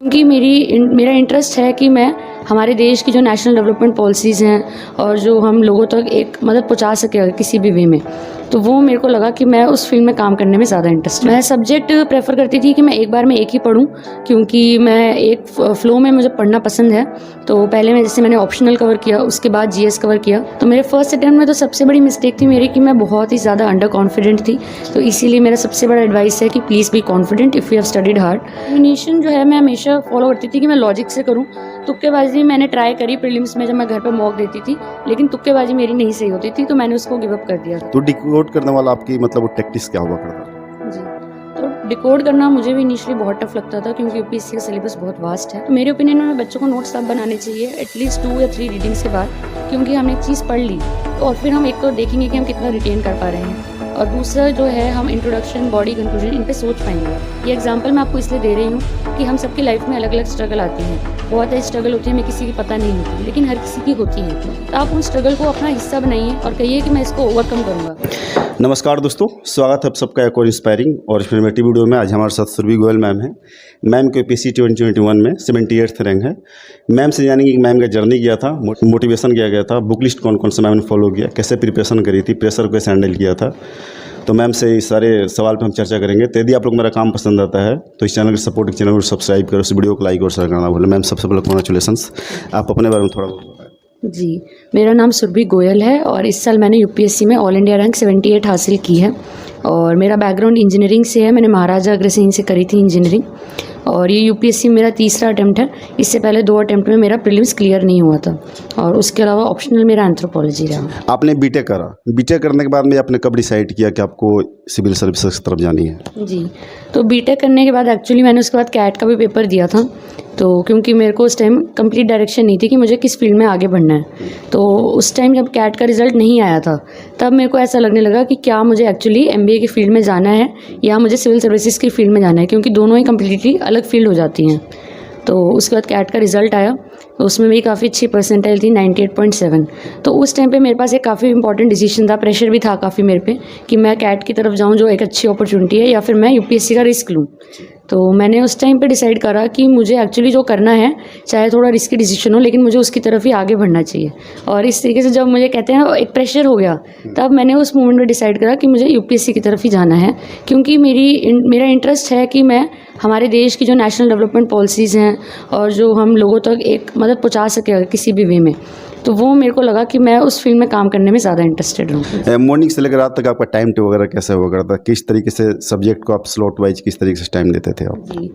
क्योंकि मेरा इंटरेस्ट है कि मैं हमारे देश की जो नेशनल डेवलपमेंट पॉलिसीज़ हैं और जो हम लोगों तक एक मदद पहुंचा सके किसी भी वे में, तो वो मेरे को लगा कि मैं उस फील्ड में काम करने में ज़्यादा इंटरेस्ट है। मैं सब्जेक्ट प्रेफर करती थी कि मैं एक बार में एक ही पढूं, क्योंकि मैं एक फ़्लो में मुझे पढ़ना पसंद है। तो पहले मैंने ऑप्शनल कवर किया, उसके बाद जीएस कवर किया। तो मेरे फर्स्ट अटेम्प्ट में तो सबसे बड़ी मिस्टेक थी मेरी कि मैं बहुत ही ज़्यादा अंडर कॉन्फिडेंट थी। तो इसीलिए मेरा सबसे बड़ा एडवाइस है कि please be confident if you have studied hard. Elimination जो है मैं हमेशा फॉलो करती थी कि मैं लॉजिक से करूँ। तुक्केबाजी मैंने ट्राई करी प्रीलिम्स में, जब मैं घर पर मॉक देती थी, लेकिन तुक्केबाजी मेरी नहीं सही होती थी, तो मैंने उसको गिव अप कर दिया। तो डिकोड करने वाला आपकी मतलब वो टैक्टिक्स क्या हुआ करता? जी, तो डिकोड करना मुझे भी इनिशियली बहुत टफ लगता था, क्योंकि यूपीएससी का सिलेबस बहुत वास्ट है। तो मेरे ओपिनियन में बच्चों को नोट्स तब बनाने चाहिए एटलीस्ट 2 या 3 रीडिंग्स के बाद, क्योंकि हमने एक चीज़ पढ़ ली तो और फिर हम एक तो देखेंगे कि हम कितना रिटेन कर पा रहे हैं, और दूसरा जो है हम इंट्रोडक्शन, बॉडी, कंक्लूजन इन पे सोच पाएंगे। ये एग्जांपल मैं आपको इसलिए दे रही हूँ कि हम सबकी लाइफ में अलग अलग स्ट्रगल आती हैं। बहुत ऐसी स्ट्रगल होती है हमें किसी की पता नहीं होती, लेकिन हर किसी की होती है। तो आप उन स्ट्रगल को अपना हिस्सा बनाइए और कहिए कि मैं इसको ओवरकम करूँगा। नमस्कार दोस्तों, स्वागत है आप सबका एक और इंस्पायरिंग और इन्फॉर्मेटिव वीडियो में। आज हमारे साथ सुरभि गोयल मैम हैं। मैम के पीसी 2021 में 78th रैंक है। मैम से जानेंगे कि मैम का जर्नी किया था, मोटिवेशन किया गया था, बुक लिस्ट कौन कौन सा मैम ने फॉलो किया, कैसे प्रिपरेशन करी थी, प्रेशर को कैसे हैंडल किया था। तो मैम से इस सारे सवाल पर हम चर्चा करेंगे। तो यदि आप लोग मेरा काम पसंद आता है तो इस चैनल के सपोर्ट, चैनल को सब्सक्राइब करो, इस वीडियो को लाइक और शेयर करना भूलें। मैम सबसे पहले कॉन्ग्रेचुलेसन्स, आप अपने बारे में थोड़ा बहुत बताएं। जी, मेरा नाम सुरभि गोयल है और इस साल मैंने यूपीएससी में ऑल इंडिया रैंक 78 हासिल की है। और मेरा बैकग्राउंड इंजीनियरिंग से है। मैंने महाराजा अग्रसेन से करी थी इंजीनियरिंग, और ये यूपीएससी मेरा तीसरा अटेम्प्ट है। इससे पहले 2 अटेम्प्ट में मेरा प्रीलिम्स क्लियर नहीं हुआ था, और उसके अलावा ऑप्शनल मेरा एंथ्रोपोलॉजी रहा। आपने बीटेक करा, बीटेक करने के बाद में आपने कब डिसाइड किया कि आपको सिविल सर्विसेज की तरफ जानी है? जी, तो बीटेक करने के बाद एक्चुअली मैंने उसके बाद कैट का भी पेपर दिया था। तो क्योंकि मेरे को उस टाइम कंप्लीट डायरेक्शन नहीं थी कि मुझे किस फील्ड में आगे बढ़ना है, तो उस टाइम जब कैट का रिज़ल्ट नहीं आया था, तब मेरे को ऐसा लगने लगा कि क्या मुझे एक्चुअली एमबीए की फील्ड में जाना है या मुझे सिविल सर्विसेज की फील्ड में जाना है, क्योंकि दोनों ही कम्प्लीटली अलग फील्ड हो जाती हैं। तो उसके बाद कैट का रिज़ल्ट आया, तो उसमें मेरी काफ़ी अच्छी परसेंटाइल थी 98.7। तो उस टाइम पे मेरे पास एक काफ़ी इंपॉर्टेंट डिसीजन था, प्रेशर भी था काफ़ी मेरे पे कि मैं कैट की तरफ जाऊँ जो एक अच्छी अपॉर्चुनिटी है, या फिर मैं यूपीएससी का रिस्क लूँ। तो मैंने उस टाइम पे डिसाइड करा कि मुझे एक्चुअली जो करना है, चाहे थोड़ा रिस्की डिसीजन हो, लेकिन मुझे उसकी तरफ ही आगे बढ़ना चाहिए। और इस तरीके से जब मुझे कहते हैं ना एक प्रेशर हो गया, तब मैंने उस मोमेंट में डिसाइड करा कि मुझे यूपीएससी की तरफ ही जाना है, क्योंकि मेरा इंटरेस्ट है कि मैं हमारे देश की जो नेशनल डेवलपमेंट पॉलिसीज़ हैं और जो हम लोगों तक एक मदद पहुंचा सके किसी भी वे में, तो वो मेरे को लगा कि मैं उस फील्ड में काम करने में ज़्यादा इंटरेस्टेड हूँ। मॉर्निंग से लेकर रात तक आपका टाइम टेबल वगैरह कैसे हुआ करता था? किस तरीके से सब्जेक्ट को आप स्लॉट वाइज किस तरीके से टाइम देते थे आप? जी,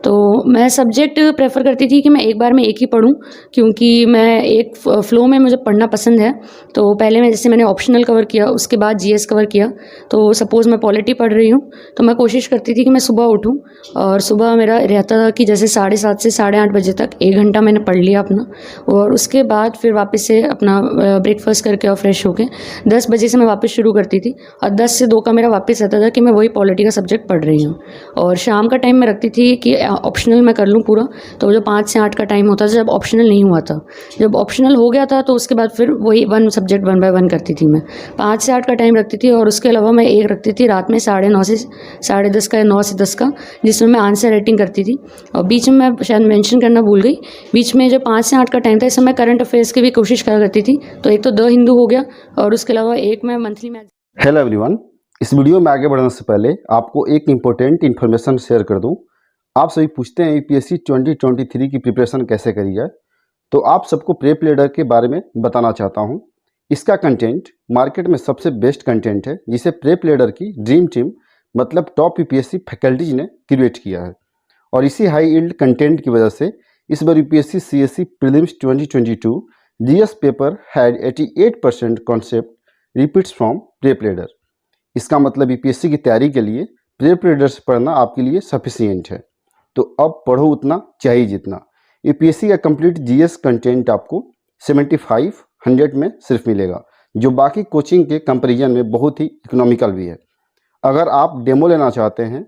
तो मैं सब्जेक्ट प्रेफर करती थी कि मैं एक बार में एक ही पढूं, क्योंकि मैं एक फ़्लो में मुझे पढ़ना पसंद है। तो पहले मैंने ऑप्शनल कवर किया, उसके बाद जीएस कवर किया। तो सपोज़ मैं पॉलिटी पढ़ रही हूँ, तो मैं कोशिश करती थी कि मैं सुबह उठूँ, और सुबह मेरा रहता था कि जैसे 7:30 से 8:30 बजे तक 1 घंटा मैंने पढ़ लिया अपना, और उसके बाद फिर वापस से अपना ब्रेकफास्ट करके और फ्रेश होके 10 बजे से मैं वापस शुरू करती थी, और 10 से 2 का मेरा वापस रहता था कि मैं वही पॉलिटी का सब्जेक्ट पढ़ रही हूँ। और शाम का टाइम मैं रखती थी कि ऑप्शनल मैं कर लूँ पूरा। तो जो 5 से 8 का टाइम होता था जब ऑप्शनल नहीं हुआ था, जब ऑप्शनल हो गया था तो उसके बाद फिर वही 1 सब्जेक्ट 1 बाय 1 करती थी मैं। 5 से 8 का टाइम रखती थी, और उसके अलावा मैं एक रखती थी रात में 9:30 से 10:30 का या 9 से 10 का, जिसमें मैं आंसर राइटिंग करती थी। और बीच में मैं शायद मेंशन करना भूल गई, बीच में जो 5 से 8 का टाइम था, इसमें मैं करंट अफेयर्स की भी कोशिश करा करती थी। तो एक तो द हिंदू हो गया, और उसके अलावा एक मैं मंथली मैगजीन। हेलो एवरीवन, इस वीडियो में आगे बढ़ने से पहले आपको एक इम्पोर्टेंट इन्फॉर्मेशन शेयर कर दूं। आप सभी पूछते हैं यूपीएससी 2023 की प्रिपरेशन कैसे करी जाए, तो आप सबको प्रेप लीडर के बारे में बताना चाहता हूं। इसका कंटेंट मार्केट में सबसे बेस्ट कंटेंट है, जिसे प्रेप लीडर की ड्रीम टीम मतलब टॉप यूपीएससी फैकल्टीज ने क्रिएट किया है। और इसी हाई यील्ड कंटेंट की वजह से इस बार UPSC CSC prelims 2022 GS paper had 88% concept repeats from prep leader. इसका मतलब यूपीएससी की तैयारी के लिए प्रेप लीडर से पढ़ना आपके लिए सफिशियंट है। तो अब पढ़ो उतना, चाहिए जितना। यूपीएससी का कंप्लीट जीएस कंटेंट आपको 75-100 में सिर्फ मिलेगा, जो बाकी कोचिंग के कंपैरिजन में बहुत ही इकोनॉमिकल भी है। अगर आप डेमो लेना चाहते हैं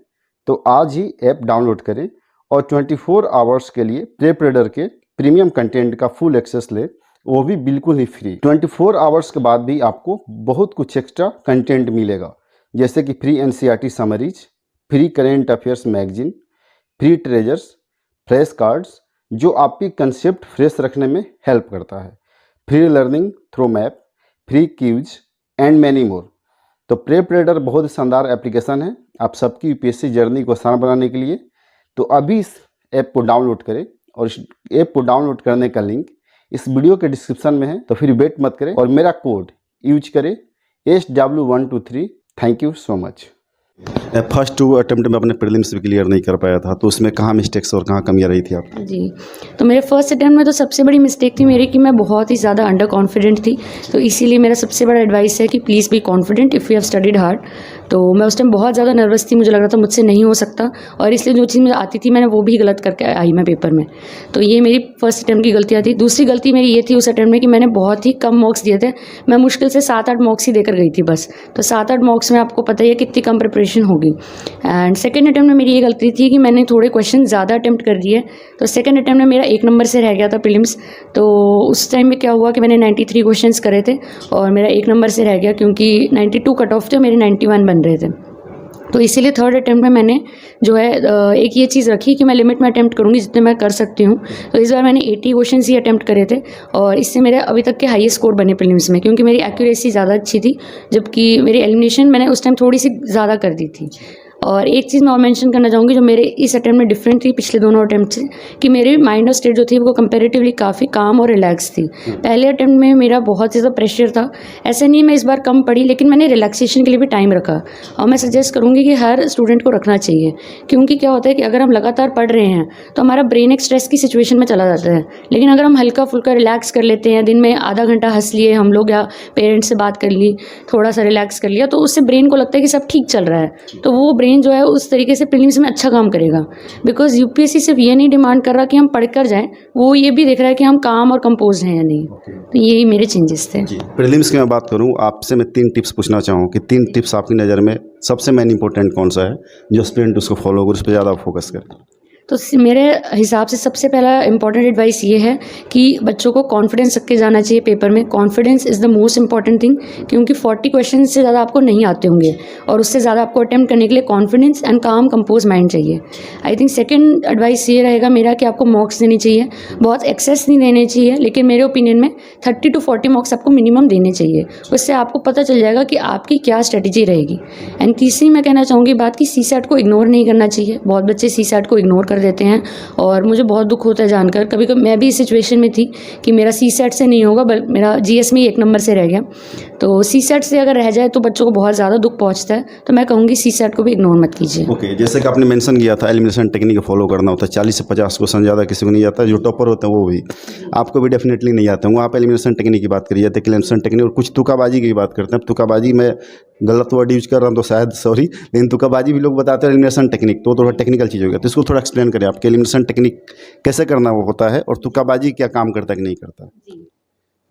तो आज ही ऐप डाउनलोड करें और 24 आवर्स के लिए प्रेप लीडर के प्रीमियम कंटेंट का फुल एक्सेस लें, वो भी बिल्कुल ही फ्री। 24 आवर्स के बाद भी आपको बहुत कुछ एक्स्ट्रा कंटेंट मिलेगा, जैसे कि free NCERT summaries, free current affairs magazine, free treasures, flash cards जो आपकी कंसेप्ट फ्रेश रखने में हेल्प करता है, free learning through map, free quizzes and many more. तो प्रेप रीडर बहुत ही शानदार एप्लीकेशन है आप सबकी यूपीएससी जर्नी को आसान बनाने के लिए। तो अभी इस ऐप को डाउनलोड करें और इस ऐप को डाउनलोड करने का लिंक इस वीडियो के डिस्क्रिप्शन में है। तो फिर वेट मत करें और मेरा कोड यूज करें SW123। Thank you so much. First 2 attempt में अपने प्रीलिम्स भी क्लियर नहीं कर पाया था, तो उसमें कहाँ मिस्टेक्स और कहाँ कमियाँ रही थी आप? जी, तो मेरे फर्स्ट अटेम्प्ट में तो सबसे बड़ी मिस्टेक थी मेरी कि मैं बहुत ही ज़्यादा अंडर कॉन्फिडेंट थी। तो इसीलिए मेरा सबसे बड़ा एडवाइस है कि please be confident if you have studied hard. तो मैं उस टाइम बहुत ज़्यादा नर्वस थी, मुझे लग रहा था मुझसे नहीं हो सकता, और इसलिए जो चीज़ मुझे आती थी मैंने वो भी गलत करके आई मैं पेपर में। तो ये मेरी फर्स्ट अटेम्प्ट की गलतियाँ थी। दूसरी गलती मेरी ये थी उस अटेम्प्ट में कि मैंने बहुत ही कम मार्क्स दिए थे। मैं मुश्किल से 7-8 मार्क्स ही देकर गई थी बस। तो 7-8 मार्क्स में आपको पता ही है कितनी कम प्रिपरेशन होगी। एंड सेकेंड अटेम्प्ट में मेरी ये गलती थी कि मैंने थोड़े क्वेश्चन ज़्यादा अटेम्प्ट कर दिए। तो सेकेंड अटेम्प्ट में मेरा 1 नंबर से रह गया था प्रीलिम्स। तो उस टाइम में क्या हुआ कि मैंने 93 क्वेश्चंस करे थे और मेरा 1 नंबर से रह गया, क्योंकि 92 कट ऑफ थे, मेरे 91 बन रहे थे। तो इसीलिए थर्ड अटेम्प्ट में मैंने जो है एक ये चीज़ रखी कि मैं लिमिट में अटेम्प्ट करूँगी जितने मैं कर सकती हूँ। तो इस बार मैंने 80 क्वेश्चंस ही अटेम्प्ट करे थे और इससे मेरे अभी तक के हाईएस्ट स्कोर बने प्रीलिम्स में, क्योंकि मेरी एक्यूरेसी ज़्यादा अच्छी थी, जबकि मेरी एलिमिनेशन मैंने उस टाइम थोड़ी सी ज़्यादा कर दी थी। और एक चीज़ मैं और मेंशन करना चाहूँगी जो मेरे इस अटेम्प्ट में डिफरेंट थी पिछले दोनों अटेम्प्ट से, कि मेरी माइंड और स्टेट जो थी वो कंपैरेटिवली काफ़ी काम और रिलैक्स थी। पहले अटेम्प्ट में मेरा बहुत ज़्यादा प्रेशर था। ऐसा नहीं मैं इस बार कम पढ़ी, लेकिन मैंने रिलैक्सेशन के लिए भी टाइम रखा, और मैं सजेस्ट करूँगी कि हर स्टूडेंट को रखना चाहिए। क्योंकि क्या होता है कि अगर हम लगातार पढ़ रहे हैं तो हमारा ब्रेन एक स्ट्रेस की सिचुएशन में चला जाता है, लेकिन अगर हम हल्का फुल्का रिलैक्स कर लेते हैं, दिन में आधा घंटा हंस लिए हम लोग या पेरेंट्स से बात कर ली, थोड़ा सा रिलैक्स कर लिया, तो उससे ब्रेन को लगता है कि सब ठीक चल रहा है, तो वो ब्रेन जो है उस तरीके से प्रीलिम्स में अच्छा काम करेगा। बिकॉज यूपीएससी सिर्फ ये नहीं डिमांड कर रहा कि हम पढ़कर जाएं, वो ये भी देख रहा है कि हम काम और कंपोज हैं या नहीं। तो यही मेरे चेंजेस थे। प्रीलिम्स की मैं बात करूं, आपसे मैं 3 टिप्स पूछना चाहूँ कि 3 टिप्स आपकी नज़र में सबसे मेन इंपॉर्टेंट कौन सा है जो स्टूडेंट उसको फॉलो करे, उस पर ज़्यादा फोकस करे? तो मेरे हिसाब से सबसे पहला इंपॉर्टेंट एडवाइस ये है कि बच्चों को कॉन्फिडेंस रख के जाना चाहिए पेपर में। Confidence is the most important thing, क्योंकि 40 क्वेश्चन से ज़्यादा आपको नहीं आते होंगे और उससे ज़्यादा आपको अटेम्प्ट करने के लिए कॉन्फिडेंस एंड काम कंपोज माइंड चाहिए। आई थिंक सेकंड एडवाइस ये रहेगा मेरा कि आपको मॉक्स देने चाहिए, बहुत एक्सेस नहीं देने चाहिए, लेकिन मेरे ओपिनियन में 30 to 40 मॉक्स आपको मिनिमम देने चाहिए। उससे आपको पता चल जाएगा कि आपकी क्या स्ट्रेटेजी रहेगी। एंड तीसरी मैं कहना चाहूँगी बात कि CSAT को इग्नोर नहीं करना चाहिए। बहुत बच्चे CSAT को इग्नोर कर देते हैं और मुझे बहुत दुख होता है जानकर। कभी कभी मैं भी इस सिचुएशन में थी कि मेरा CSAT से नहीं होगा, बल्कि मेरा GS में ही 1 नंबर से रह गया। तो CSAT से अगर रह जाए तो बच्चों को बहुत ज़्यादा दुख पहुंचता है। तो मैं कहूँगी CSAT को भी इग्नोर मत कीजिए। ओके, जैसे कि आपने मेंशन किया था एलिमिनेशन टेक्निक फॉलो करना होता है। 40 से 50 क्वेश्चन ज़्यादा किसी को नहीं आता, जो टॉपर होते हैं वो भी, आपको भी डेफिनेटली नहीं आते होंगे। आप एलिमिनेशन टेक्निक की बात करिए तो एलिमिनेशन टेक्निक और कुछ तुक्काबाजी की बात करते हैं। तुक्काबाजी में गलत वर्ड यूज कर रहा हूँ तो शायद सॉरी, लेकिन तुक्काबाजी भी लोग बताते हैं एलिमिनेशन टेक्निक, तो थोड़ा टेक्निकल चीज़ हो गया। तो इसको थोड़ा एक्सप्लेन करें आपके एलिमिनेशन टेक्निक कैसे करना वो होता है और तुक्काबाजी क्या काम करता है कि नहीं करता?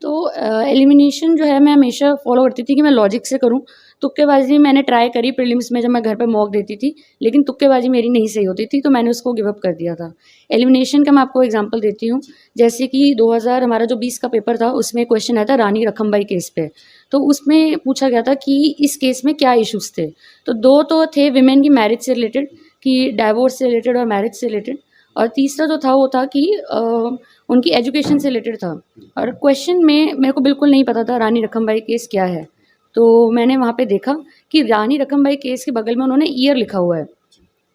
तो एलिमिनेशन जो है मैं हमेशा फॉलो करती थी कि मैं लॉजिक से करूं। तुक्केबाजी मैंने ट्राई करी प्रीलिम्स में जब मैं घर पे मॉक देती थी, लेकिन तुक्केबाजी मेरी नहीं सही होती थी, तो मैंने उसको गिव अप कर दिया था। एलिमिनेशन का मैं आपको एग्जांपल देती हूँ। जैसे कि 2000 हमारा जो 20 का पेपर था उसमें क्वेश्चन आया था रानी लक्ष्मीबाई केस पे। तो उसमें पूछा गया था कि इस केस में क्या इशूज़ थे। तो 2 तो थे विमेन की मैरिज से रिलेटेड, कि डाइवोर्स से रिलेटेड और मैरिज से रिलेटेड, और तीसरा जो था वो था कि उनकी एजुकेशन से रिलेटेड था। और क्वेश्चन में मेरे को बिल्कुल नहीं पता था रानी लक्ष्मीबाई केस क्या है। तो मैंने वहाँ पे देखा कि रानी लक्ष्मीबाई केस के बगल में उन्होंने ईयर लिखा हुआ है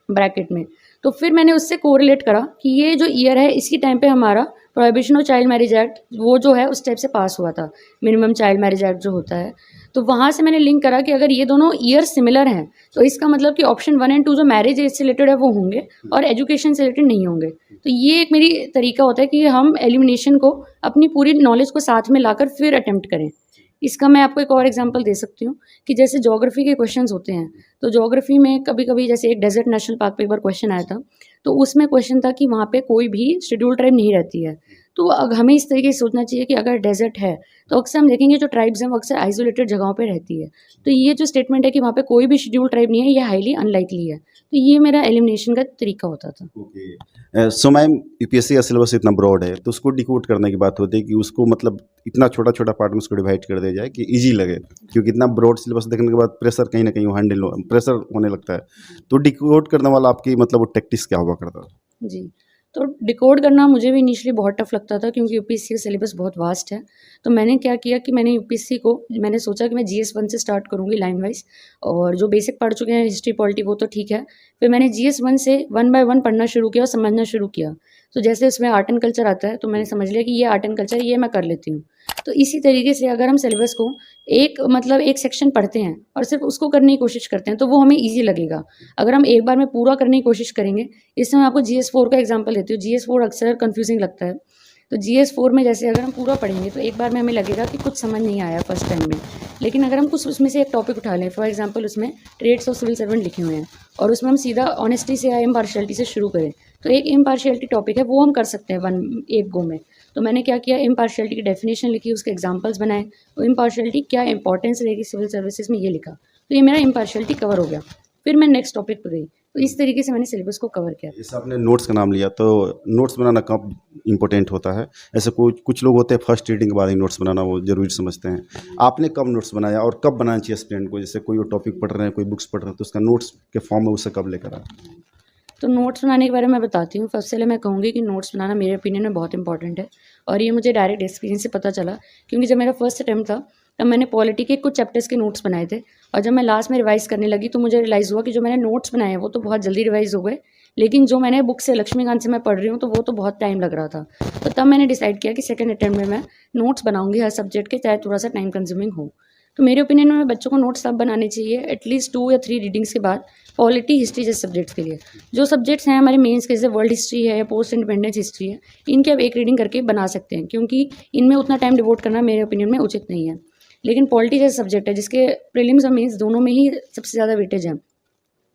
ब्रैकेट में। तो फिर मैंने उससे कोरिलेट करा कि ये जो ईयर है इसी टाइम पे हमारा prohibition of child marriage act वो जो है उस टाइप से पास हुआ था, मिनिमम चाइल्ड मैरिज एक्ट जो होता है। तो वहाँ से मैंने लिंक करा कि अगर ये दोनों ईयर सिमिलर हैं तो इसका मतलब कि ऑप्शन 1 और 2 जो मैरिज एज से रिलेटेड है वो होंगे और एजुकेशन से रिलेटेड नहीं होंगे। तो ये एक मेरी तरीका होता है कि हम एलिमिनेशन को अपनी पूरी नॉलेज को साथ में लाकर फिर अटेम्प्ट करें। इसका मैं आपको एक और एग्जांपल दे सकती हूँ कि जैसे ज्योग्राफी के क्वेश्चंस होते हैं, तो ज्योग्राफी में कभी कभी जैसे एक डेजर्ट नेशनल पार्क पे एक बार क्वेश्चन आया था, तो उसमें क्वेश्चन था कि वहाँ पे कोई भी शेड्यूल ट्राइब नहीं रहती है। तो हमें इस तरीके से सोचना चाहिए कि अगर डेजर्ट है तो अक्सर हम देखेंगे जो ट्राइब्स हैं वो अक्सर आइसोलेटेड जगहों पे रहती है। तो ये जो स्टेटमेंट है कि वहाँ पे कोई भी शेड्यूल ट्राइब नहीं है, ये हाईली अनलाइकली है। तो ये मेरा एलिमिनेशन का तरीका होता था। सो मैम, यूपीएससी का सिलेबस इतना ब्रॉड है तो उसको डिकोड करने की बात होती है कि उसको मतलब इतना छोटा छोटा पार्ट में उसको डिवाइड कर दिया जाए कि इजी लगे, क्योंकि इतना ब्रॉड सिलेबस देखने के बाद प्रेशर कहीं ना कहीं हैंडल प्रेशर होने लगता है। तो डिकोड करने वाला आपकी मतलब वो टैक्टिक्स क्या हुआ करता था? जी, तो डिकोड करना मुझे भी इनिशियली बहुत टफ लगता था क्योंकि यूपीएससी का सिलेबस बहुत वास्ट है। तो मैंने क्या किया कि मैंने सोचा कि मैं जीएस 1 से स्टार्ट करूँगी लाइन वाइज, और जो बेसिक पढ़ चुके हैं हिस्ट्री पॉलिटी वो तो ठीक है। फिर मैंने जीएस 1 से 1 बाय 1 पढ़ना शुरू किया और समझना शुरू किया। तो जैसे उसमें आर्ट एंड कल्चर आता है तो मैंने समझ लिया कि ये आर्ट एंड कल्चर ये मैं कर लेती हूँ। तो इसी तरीके से अगर हम सिलेबस को एक सेक्शन पढ़ते हैं और सिर्फ उसको करने की कोशिश करते हैं तो वो हमें ईजी लगेगा। अगर हम एक बार में पूरा करने की कोशिश करेंगे, इसमें मैं आपको जीएस 4 का एग्जांपल देती हूँ। जीएस 4 अक्सर कंफ्यूजिंग लगता है। तो जीएस 4 में जैसे अगर हम पूरा पढ़ेंगे तो एक बार में हमें लगेगा कि कुछ समझ नहीं आया फर्स्ट टाइम में। लेकिन अगर हम कुछ उसमें से एक टॉपिक उठा लें, फॉर एग्जांपल उसमें ट्रेड्स ऑफ सिविल सर्वेंट लिखे हुए हैं और उसमें हम सीधा ऑनेस्टी से या इम्पार्शियलिटी से शुरू करें, तो एक इम्पार्शियलिटी टॉपिक है वो हम कर सकते हैं एक गो में। तो मैंने क्या किया, इम्पार्शियलिटी की डेफिनेशन लिखी, उसके एग्जाम्पल्स बनाए, वो इम्पार्शियलिटी क्या इंपॉर्टेंस रहेगी सिविल सर्विसेज में ये लिखा। तो ये मेरा इम्पार्शियलिटी कवर हो गया। फिर मैं नेक्स्ट टॉपिक पर गई। तो इस तरीके से मैंने सिलेबस को कवर किया। जैसे आपने नोट्स का नाम लिया, तो नोट्स बनाना कब इम्पोर्टेंट होता है? ऐसे कुछ लोग होते हैं फर्स्ट रीडिंग के बाद ही नोट्स बनाना वो ज़रूरी समझते हैं। आपने कब नोट्स बनाया और कब बनाना चाहिए स्टूडेंट को? जैसे कोई टॉपिक पढ़ रहे हैं, कोई बुक्स पढ़ रहे हैं, तो उसका नोट्स के फॉर्म में उसे कब लेकर आए? तो नोट्स बनाने के बारे में बताती हूँ। सबसे पहले मैं कहूँगी कि नोट्स बनाना मेरे ओपिनियन में बहुत इंपॉर्टेंट है और ये मुझे डायरेक्ट एक्सपीरियंस से पता चला, क्योंकि जब मेरा फर्स्ट अटैम्प्ट था तब मैंने पॉलिटी के कुछ चैप्टर्स के नोट्स बनाए थे और जब मैं लास्ट में रिवाइज़ करने लगी तो मुझे रियलाइज़ हुआ कि जो मैंने नोट्स बनाए हैं वो तो बहुत जल्दी रिवाइज़ हो गए, लेकिन जो मैंने बुक से लक्ष्मीकांत से मैं पढ़ रही हूँ तो वो तो बहुत टाइम लग रहा था। तो तब मैंने डिसाइड किया कि सेकंड अटैम्प्ट में मैं नोट्स बनाऊँगी हर सब्जेक्ट के, चाहे थोड़ा सा टाइम कंज्यूमिंग हो। तो मेरे ओपिनियन में बच्चों को नोट्स तब बनाने चाहिए एटलीस्ट 2 या 3 रीडिंग्स के बाद, पॉलिटी, हिस्ट्री जैसे सब्जेक्ट्स के लिए। जो सब्जेक्ट्स हैं हमारे मेंस के, जैसे वर्ल्ड हिस्ट्री है या पोस्ट इंडिपेंडेंस हिस्ट्री है, इनके आप एक रीडिंग करके बना सकते हैं क्योंकि इनमें उतना टाइम डिवोट करना मेरे ओपिनियन में उचित नहीं है। लेकिन पॉलिटी जैसे सब्जेक्ट है जिसके प्रीलिम्स और मेंस दोनों में ही सबसे ज़्यादा वेटेज है,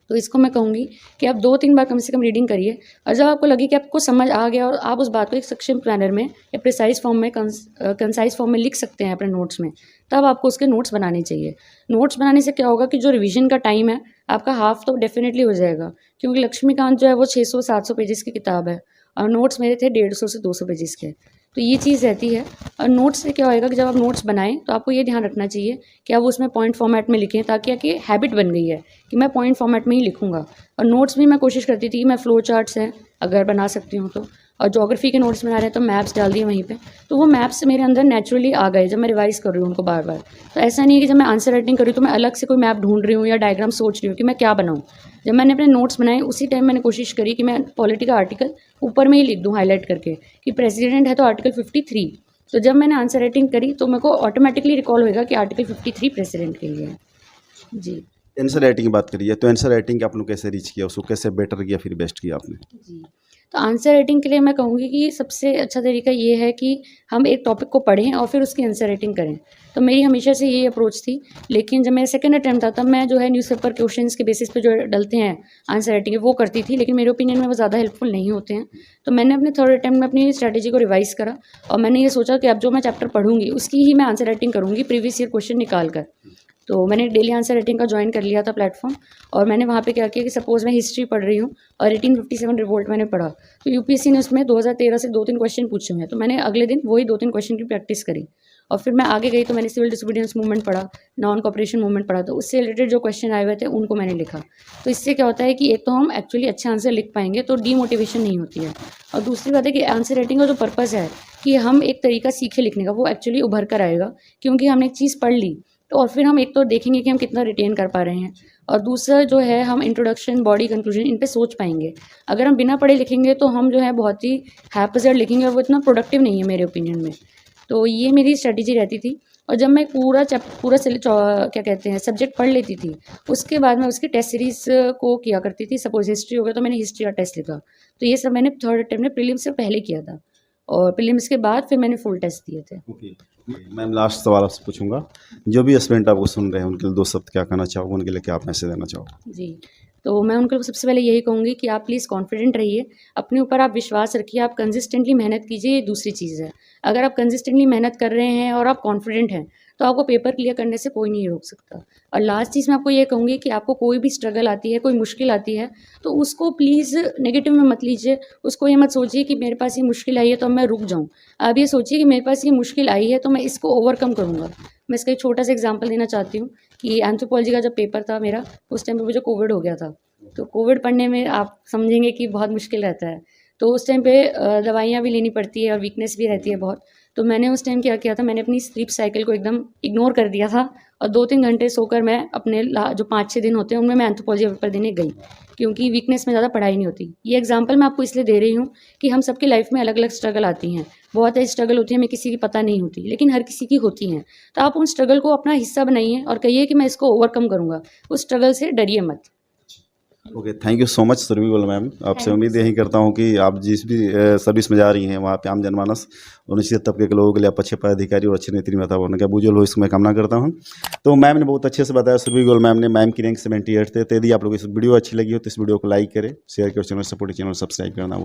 तो इसको मैं कहूँगी कि आप 2-3 बार कम से कम रीडिंग करिए और जब आपको लगे कि आपको समझ आ गया और आप उस बात को एक संक्षिप्त मैनर में या प्रिसाइज फॉर्म में कंसाइज फॉर्म में लिख सकते हैं अपने नोट्स में, तब आपको उसके नोट्स बनाने चाहिए। नोट्स बनाने से क्या होगा कि जो रिवीजन का टाइम है आपका हाफ तो डेफिनेटली हो जाएगा, क्योंकि लक्ष्मीकांत जो है वो 600-700 पेजेस की किताब है और नोट्स मेरे थे 150 से 200 पेजेस के। तो ये चीज़ रहती है। और नोट्स से क्या होएगा कि जब आप नोट्स बनाएं तो आपको ये ध्यान रखना चाहिए कि आप उसमें पॉइंट फॉर्मेट में लिखें, ताकि आपकी हैबिट बन गई है कि मैं पॉइंट फॉर्मेट में ही लिखूंगा। और नोट्स भी मैं कोशिश करती थी कि मैं फ्लो चार्ट्स हैं अगर बना सकती हूँ तो, और ज्योग्राफी के नोट्स बना रहे हैं तो मैप्स डाल दिए वहीं पे, तो वो मैप्स मेरे अंदर नेचुरली आ गए जब मैं रिवाइज़ कर रही हूँ उनको बार बार। तो ऐसा नहीं है कि जब मैं आंसर राइटिंग कर रही हूँ तो मैं अलग से कोई मैप ढूंढ रही हूँ या डायग्राम सोच रही हूँ कि मैं क्या बनाऊँ। जब मैंने अपने नोट्स बनाए उसी टाइम मैंने कोशिश करी कि मैं पॉलिटी का आर्टिकल ऊपर में ही लिख दूँ हाईलाइट करके कि प्रेसिडेंट है तो आर्टिकल 53। तो जब मैंने आंसर राइटिंग करी तो मेरे को ऑटोमेटिकली रिकॉल होएगा कि आर्टिकल 53 प्रेसिडेंट के लिए है। जी आंसर राइटिंग की बात करिए, तो आंसर राइटिंग आपने कैसे रीच किया, उसको कैसे बेटर किया, फिर बेस्ट किया आपने? जी। तो आंसर राइटिंग के लिए मैं कहूँगी कि सबसे अच्छा तरीका ये है कि हम एक टॉपिक को पढ़ें और फिर उसकी आंसर राइटिंग करें। तो मेरी हमेशा से यही अप्रोच थी, लेकिन जब मेरा सेकंड अटैम्प्ट था तब मैं जो है न्यूज़पेपर क्वेश्चंस के बेसिस पे जो डलते हैं आंसर राइटिंग के वो करती थी, लेकिन मेरे ओपिनियन में वो ज़्यादा हेल्पफुल नहीं होते हैं। तो मैंने अपने थर्ड अटैम्प्ट में अपनी स्ट्रैटेजी को रिवाइज़ करा और मैंने ये सोचा कि अब जो मैं चैप्टर पढ़ूँगी उसकी ही मैं आंसर राइटिंग करूँगी प्रीवियस ईयर क्वेश्चन निकाल कर। तो मैंने डेली आंसर राइटिंग का ज्वाइन कर लिया था प्लेटफॉर्म, और मैंने वहाँ पे क्या किया कि सपोज़ मैं हिस्ट्री पढ़ रही हूँ और 1857 रिवोल्ट मैंने पढ़ा, तो यूपीएससी ने उसमें 2013 से 2-3 क्वेश्चन पूछे हुए हैं, तो मैंने अगले दिन वही 2-3 क्वेश्चन की प्रैक्टिस करी और फिर मैं आगे गई तो मैंने सिविल डिसोबीडियंस मूवमेंट पढ़ा, नॉन कॉपरेशन मूवमेंट पढ़ा, तो उससे रिलेटेड जो क्वेश्चन आए हुए थे उनको मैंने लिखा। तो इससे क्या होता है कि एक तो हम एक्चुअली अच्छे आंसर लिख पाएंगे तो डीमोटिवेशन नहीं होती है, और दूसरी बात है कि आंसर राइटिंग का जो पर्पज़ है कि हम एक तरीका सीखे लिखने का, वो एक्चुअली उभर कर आएगा, क्योंकि हमने एक चीज़ पढ़ ली तो और फिर हम एक तो देखेंगे कि हम कितना रिटेन कर पा रहे हैं, और दूसरा जो है हम इंट्रोडक्शन, बॉडी, कंक्लूजन इन पे सोच पाएंगे। अगर हम बिना पढ़े लिखेंगे तो हम जो है बहुत ही हैपजर्ड लिखेंगे और वो इतना प्रोडक्टिव नहीं है मेरे ओपिनियन में। तो ये मेरी स्ट्रेटजी रहती थी। और जब मैं क्या कहते हैं सब्जेक्ट पढ़ लेती थी, उसके बाद मैं उसकी टेस्ट सीरीज़ को किया करती थी। सपोज हिस्ट्री हो गया तो मैंने हिस्ट्री का टेस्ट लिखा, तो ये सब मैंने थर्ड अटेम्प्ट में प्रीलिम्स से पहले किया था, और प्रीलिम्स के बाद फिर मैंने फुल टेस्ट दिए थे। ओके मैम, लास्ट सवाल आपसे पूछूंगा, जो भी स्टूडेंट आपको सुन रहे हैं उनके लिए 2 शब्द क्या कहना चाहोगे, उनके लिए क्या आप मैसेज देना चाहोगे? जी, तो मैं उनको सबसे पहले यही कहूँगी कि आप प्लीज़ कॉन्फिडेंट रहिए, अपने ऊपर आप विश्वास रखिए, आप कंसिस्टेंटली मेहनत कीजिए, ये दूसरी चीज़ है। अगर आप कंसिस्टेंटली मेहनत कर रहे हैं और आप कॉन्फिडेंट हैं, तो आपको पेपर क्लियर करने से कोई नहीं रोक सकता। और लास्ट चीज़ मैं आपको ये कहूँगी कि आपको कोई भी स्ट्रगल आती है, कोई मुश्किल आती है, तो उसको प्लीज़ नेगेटिव में मत लीजिए। उसको ये मत सोचिए कि मेरे पास ये मुश्किल आई है तो अब मैं रुक जाऊँ। आप ये सोचिए कि मेरे पास ये मुश्किल आई है तो मैं इसको ओवरकम करूँगा। मैं इसका एक छोटा सा एग्जांपल देना चाहती हूँ कि एंथ्रोपोलॉजी का जब पेपर था मेरा, उस टाइम पे मुझे कोविड हो गया था। तो कोविड पढ़ने में आप समझेंगे कि बहुत मुश्किल रहता है। तो उस टाइम पे दवाइयाँ भी लेनी पड़ती है और वीकनेस भी रहती है बहुत। तो मैंने उस टाइम क्या किया था, मैंने अपनी स्लीप साइकिल को एकदम इग्नोर कर दिया था और 2-3 घंटे सोकर मैं अपने जो 5-6 दिन होते हैं उनमें मैं एंथ्रोपोलॉजी का पेपर देने गई, क्योंकि वीकनेस में ज़्यादा पढ़ाई नहीं होती। ये एग्जांपल मैं आपको इसलिए दे रही हूँ कि हम सबकी लाइफ में अलग-अलग स्ट्रगल आती हैं। बहुत ऐसी स्ट्रगल होती है हमें किसी की पता नहीं होती, लेकिन हर किसी की होती हैं। तो आप उन स्ट्रगल को अपना हिस्सा बनाइए और कहिए कि मैं इसको ओवरकम करूँगा। उस स्ट्रगल से डरिए मत। Okay, thank you so much Surabhi Goyal ma'am. आपसे Thank उम्मीद यही करता हूँ कि आप जिस भी सर्विस में जा रही हैं वहाँ पे आम जनमानस और निश्चित तबके के लोगों के लिए आप अच्छे पदाधिकारी और अच्छे नेत्री नेता बनने का बुझल हो, इसको मैं कामना करता हूँ। तो मैम ने बहुत अच्छे से बताया, सुरभि गोयल मैम ने। मैम की रैंक 78 थे। तो यदि आप लोग इस वीडियो अच्छी लगी हो तो इस वीडियो को लाइक करें, शेयर करें, चैनल सपोर्ट, चैनल सब्सक्राइब करना।